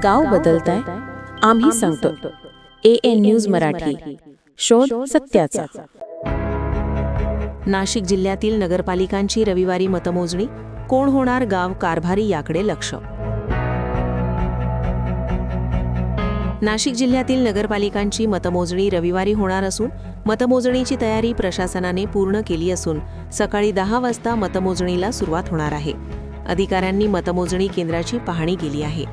गाव बदलताय, आम्ही सांगतो. AN न्यूज मराठी, शोध सत्याचा. नाशिक जिल्ह्यातील नगरपालिकांची रविवारी मतमोजणी, कोण होणार गाव कारभारी याकडे लक्ष. नाशिक जिल्ह्यातील नगरपालिकांची मतमोजणी रविवारी होणार असून मतमोजणीची तयारी प्रशासनाने पूर्ण केली असून सकाळी 10 वाजता मतमोजणीला सुरुवात होणार आहे. अधिकाऱ्यांनी मतमोजणी केंद्राची पाहणी केली आहे.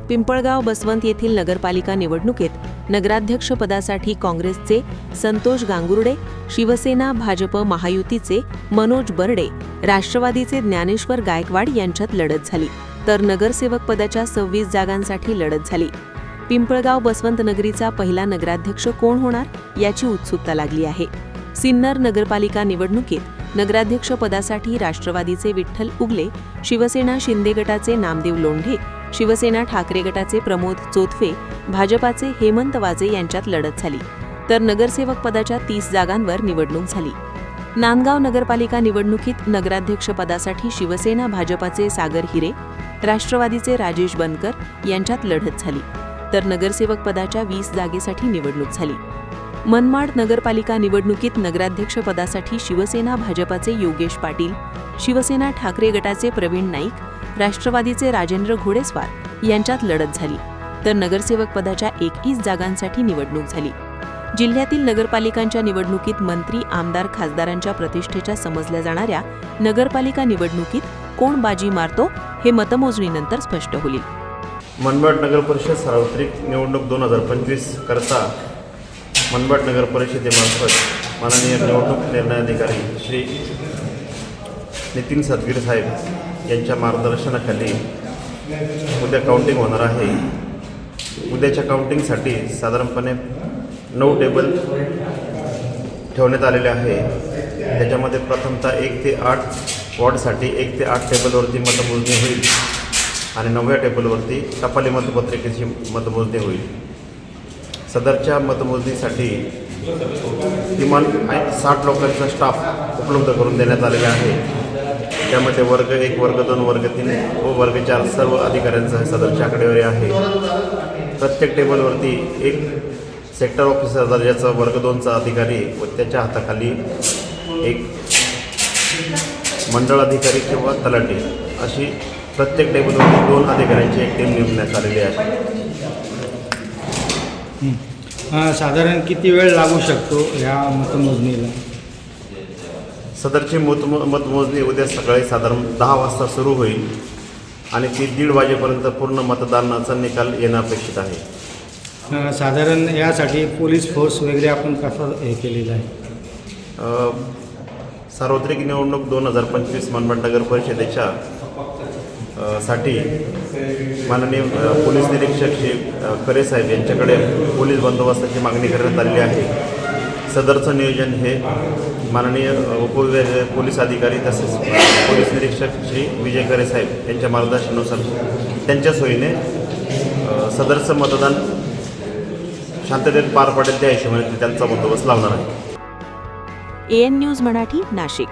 पिंपळगाव बसवंत येथील नगरपालिका निवडणुकीत नगराध्यक्षपदासाठी काँग्रेसचे संतोष गांगुर्डे, शिवसेना भाजप महायुतीचे मनोज बर्डे, राष्ट्रवादीचे ज्ञानेश्वर गायकवाड यांच्यात लढत झाली, तर नगरसेवक पदाच्या 26 जागांसाठी लढत झाली. पिंपळगाव बसवंत नगरीचा पहिला नगराध्यक्ष कोण होणार याची उत्सुकता लागली आहे. सिन्नर नगरपालिका निवडणुकीत नगराध्यक्ष पदासाठी राष्ट्रवादीचे विठ्ठल उगले, शिवसेना शिंदे गटाचे नामदेव लोंढे, शिवसेना ठाकरे गटाचे प्रमोद चोथफे, भाजपाचे हेमंत वाजे यांच्यात लढत झाली, तर नगरसेवक पदाच्या 30 जागांवर निवडणूक झाली. नांदगाव नगरपालिका निवडणुकीत नगराध्यक्ष पदासाठी शिवसेना भाजपाचे सागर हिरे, राष्ट्रवादीचे राजेश बनकर यांच्यात लढत झाली, तर नगरसेवक पदाच्या 20 जागेसाठी निवडणूक झाली. मनमाड नगरपालिका निवडणुकीत नगराध्यक्ष पदासाठी शिवसेना भाजपाचे योगेश पाटील, शिवसेना ठाकरे गटाचे प्रवीण नाईक, राष्ट्रवादीचे राजेंद्र घोडेस्वार यांच्यात लढत झाली, तर नगरसेवक पदाच्या 21 जागांसाठी निवडणूक झाली. जिल्ह्यातील नगरपालिकांच्या निवडणुकीत मंत्री, आमदार, खासदारांच्या प्रतिष्ठेच्या समजल्या जाणाऱ्या नगरपालिका निवडणुकीत कोण बाजी मारतो हे मतमोजणीनंतर स्पष्ट होईल. मनमाड नगर परिषद सार्वत्रिक निवडणूक 2025 करता मनमाड नगर परिषदेमार्फत माननीय निवडणूक निर्णय अधिकारी श्री नितीन सदगीर साहेब यांच्या मार्गदर्शनाखाली उद्या काउंटिंग होणार आहे. उद्याच्या काउंटिंगसाठी साधारणपणे 9 टेबल ठेवण्यात आलेले आहे. त्याच्यामध्ये प्रथमतः 1 ते 8 वॉर्डसाठी 1 ते 8 टेबलवरती मतमोजणी होईल आणि 9व्या टेबलवरती टपाली मतपत्रिकेची मतमोजणी होईल. सदरच्या मतमोजणीसाठी किमान 60 लोकांचा स्टाफ उपलब्ध करून देण्यात आलेला आहे. त्यामध्ये वर्ग 1, वर्ग 2, वर्ग 3 व वर्ग 4 सर्व अधिकाऱ्यांचा सदरची आकडेवारी आहे. प्रत्येक टेबलवरती एक सेक्टर ऑफिसर दर्जाचा वर्ग 2चा अधिकारी व त्याच्या हाताखाली एक मंडळ अधिकारी किंवा तलाठी अशी प्रत्येक टेबलवरती 2 अधिकाऱ्यांची एक टीम नेमण्यात आलेली आहे. साधारण किती वेळ लागू शकतो या मतमोजणीला? सदरची मतमोजणी उद्या सकाळी साधारण 10 वाजता सुरू होईल आणि ती 1:30 वाजेपर्यंत पूर्ण मतदानाचा निकाल येणं अपेक्षित आहे. साधारण यासाठी पोलीस फोर्स वगैरे आपण कसा हे केलेला आहे? सार्वत्रिक निवडणूक 2025 मनमाड नगर परिषदेच्या साठी माननीय पोलीस निरीक्षक श्री करे साहेब यांच्याकडे पोलीस बंदोबस्ताची मागणी करण्यात आलेली आहे. सदरचं नियोजन हे माननीय उपविभागीय पोलीस अधिकारी तसेच पोलीस निरीक्षक श्री विजय करे साहेब यांच्या मार्गदर्शनानुसार त्यांच्या सोयीने सदरचं मतदान शांततेत पार पडेल त्या हिशोबाने त्यांचा बंदोबस्त लावणार आहे. AN news Marathi, Nashik.